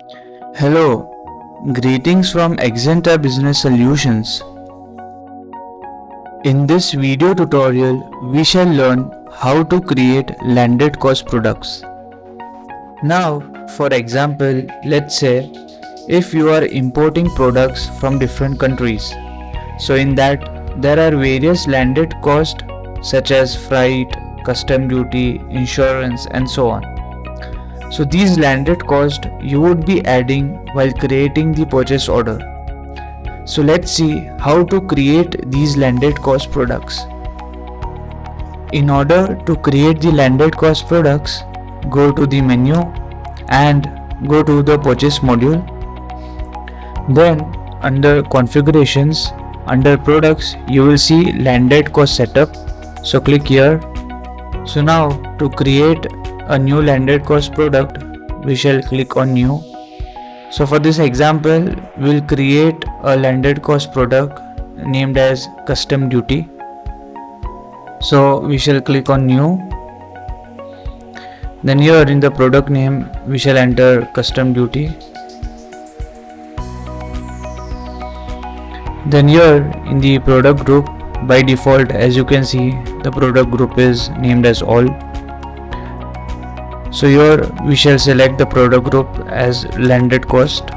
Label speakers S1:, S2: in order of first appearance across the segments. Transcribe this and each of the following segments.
S1: Hello, greetings from Axanta Business Solutions. In this video tutorial, we shall learn how to create landed cost products. Now, for example, let's say if you are importing products from different countries. So in that, there are various landed costs such as freight, custom duty, insurance and so on. So these landed costs you would be adding while creating the purchase order. So let's see how to create these landed cost products. In order to create the landed cost products, go to the menu and go to the purchase module. Then under configurations, under products, you will see landed cost setup. So click here. So now to create a new landed cost product, we shall click on new. So for this example, we'll create a landed cost product named as custom duty. So we shall click on new. Then here in the product name, we shall enter custom duty. Then here in the product group, by default, as you can see, the product group is named as all. So here we shall select the product group as landed cost.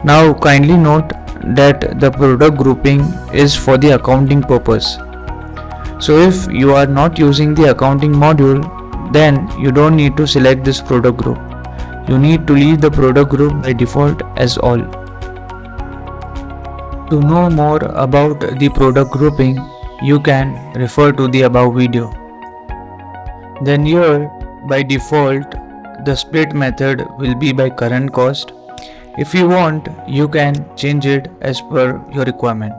S1: Now kindly note that the product grouping is for the accounting purpose. So if you are not using the accounting module, then you don't need to select this product group. You need to leave the product group by default as all. To know more about the product grouping, you can refer to the above video. Then here, by default, the split method will be by current cost. If you want, you can change it as per your requirement.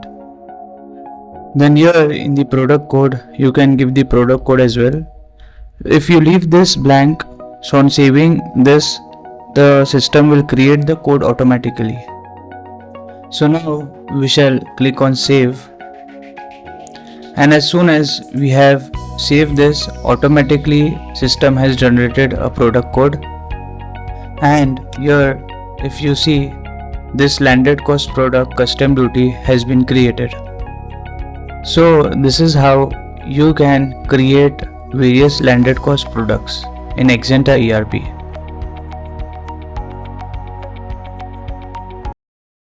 S1: Then here in the product code, you can give the product code as well. If you leave this blank, so on saving this, the system will create the code automatically. So now we shall click on save. And as soon as we have saved this, automatically system has generated a product code. And here if you see, this landed cost product custom duty has been created. So this is how you can create various landed cost products in Axanta ERP.